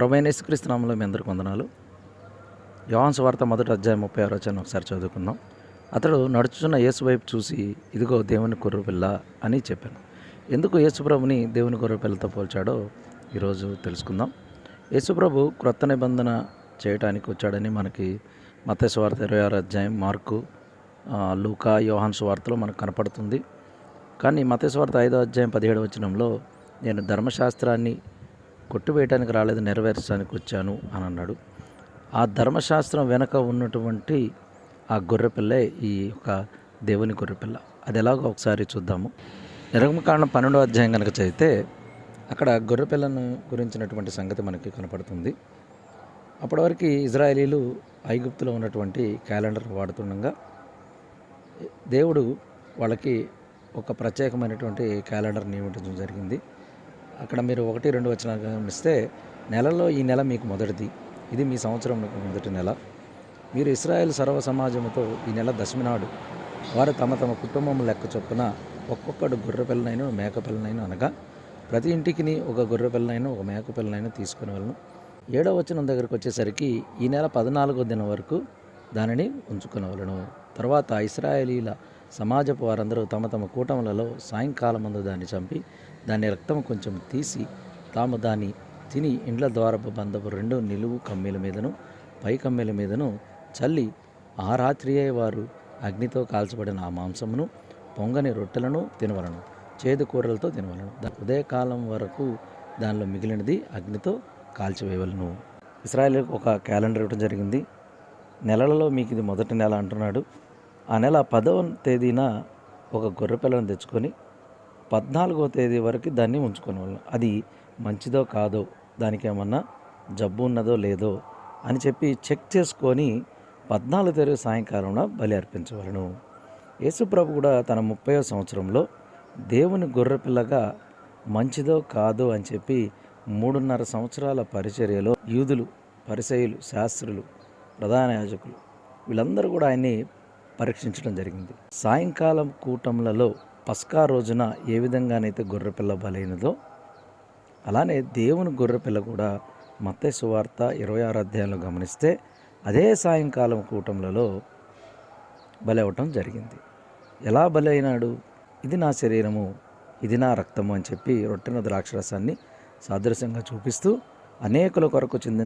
ప్రభువైన యేసుక్రీస్తు నామములో మీ అందరికి వందనాలు. యోహాను సువార్త మొదటి అధ్యాయం 36వ వచనం ఒకసారి చదువుకుందాం. అతడు నడుచుచున్న యేసు వైపు చూసి, ఇదిగో దేవుని గొర్రెపిల్ల అని చెప్పాను. ఎందుకు యేసుప్రభుని దేవుని గొర్రెపిల్లతో పోల్చాడో ఈరోజు తెలుసుకుందాం. యేసుప్రభు క్రొత్త నిబంధన చేయడానికి వచ్చాడని మనకి మత్తయి సువార్త 26వ అధ్యాయం, మార్కు, లూకా, యోహాను సువార్తలో మనకు కనపడుతుంది. కానీ మత్తయి సువార్త 5వ అధ్యాయం 17వ వచనంలో, నేను ధర్మశాస్త్రాన్ని కొట్టివేయడానికి రాలేదు, నెరవేర్చడానికి వచ్చాను అని అన్నాడు. ఆ ధర్మశాస్త్రం వెనక ఉన్నటువంటి ఆ గొర్రెపిల్లే ఈ యొక్క దేవుని గొర్రెపిల్ల. అది ఎలాగో ఒకసారి చూద్దాము. నిర్గమకాండం 12వ అధ్యాయం కనుక చదివితే అక్కడ గొర్రెపిల్లను గురించినటువంటి సంగతి మనకి కనపడుతుంది. అప్పటి వరకు ఇజ్రాయేలీలు ఐగుప్తులో ఉన్నటువంటి క్యాలెండర్ వాడుతుండగా దేవుడు వాళ్ళకి ఒక ప్రత్యేకమైనటువంటి క్యాలెండర్ నియమించడం జరిగింది. అక్కడ మీరు 1-2 వచనాలు గమనిస్తే, నెలలో ఈ నెల మీకు మొదటిది, ఇది మీ సంవత్సరం మొదటి నెల. మీరు ఇశ్రాయేలు సర్వ సమాజముతో ఈ నెల దశమి నాడు వారు తమ తమ కుటుంబం లెక్క చొప్పున ఒక్కొక్కడు గొర్రెపిల్లనైనా మేకపిల్లనైనా, అనగా ప్రతి ఇంటికి ఒక గొర్రెపిల్లనైనా ఒక మేకపిల్లనైనా తీసుకుని వెళ్ళను. 7వ వచనం దగ్గరికి వచ్చేసరికి, ఈ నెల 14వ దినం వరకు దానిని ఉంచుకునవలను. తర్వాత ఇశ్రాయేలీల సమాజపు వారందరూ తమ తమ కూటములలో సాయంకాలం ముందు దాన్ని చంపి దాని రక్తం కొంచెం తీసి తాము దాన్ని తిని ఇండ్ల ద్వారపు బంధపు 2 నిలువు కమ్మీల మీదను పై కమ్మీల మీదను చల్లి, ఆ రాత్రియే వారు అగ్నితో కాల్చబడిన ఆ మాంసమును పొంగని రొట్టెలను తినవలను, చేదు కూరలతో తినవలను. ఉదయకాలం వరకు దానిలో మిగిలినది అగ్నితో కాల్చివేయవలను. ఇశ్రాయేలుకు ఒక క్యాలెండర్ ఇవ్వడం జరిగింది. నెలలలో మీకు ఇది మొదటి నెల అంటున్నాడు. ఆ నెల 10వ తేదీన ఒక గొర్రెపిల్లను తెచ్చుకొని 14వ తేదీ వరకు దాన్ని ఉంచుకొని వాళ్ళం. అది మంచిదో కాదో, దానికి ఏమన్నా జబ్బు ఉన్నదో లేదో అని చెప్పి చెక్ చేసుకొని 14వ తేదీ సాయంకాలంలో బలి అర్పించవలను. యేసుప్రభు కూడా తన 30వ సంవత్సరంలో దేవుని గొర్రెపిల్లగా మంచిదో కాదో అని చెప్పి 3.5 సంవత్సరాల పరిచర్యలో యూదులు, పరిసయ్యులు, శాస్త్రులు, ప్రధాన యాజకులు వీళ్ళందరూ కూడా ఆయన్ని పరీక్షించడం జరిగింది. సాయంకాలం కూటములలో పస్కా రోజున ఏ విధంగానైతే గొర్రెపిల్ల బలైనదో, అలానే దేవుని గొర్రెపిల్ల కూడా మత్తయి సువార్త 26వ అధ్యాయంలో గమనిస్తే అదే సాయంకాలం కూటములలో బలి అవ్వటం జరిగింది. ఎలా బలి అయినాడు? ఇది నా శరీరము, ఇది నా రక్తము అని చెప్పి రొట్టెన ద్రాక్షరసాన్ని సాదృశ్యంగా చూపిస్తూ అనేకుల కొరకు చెందిన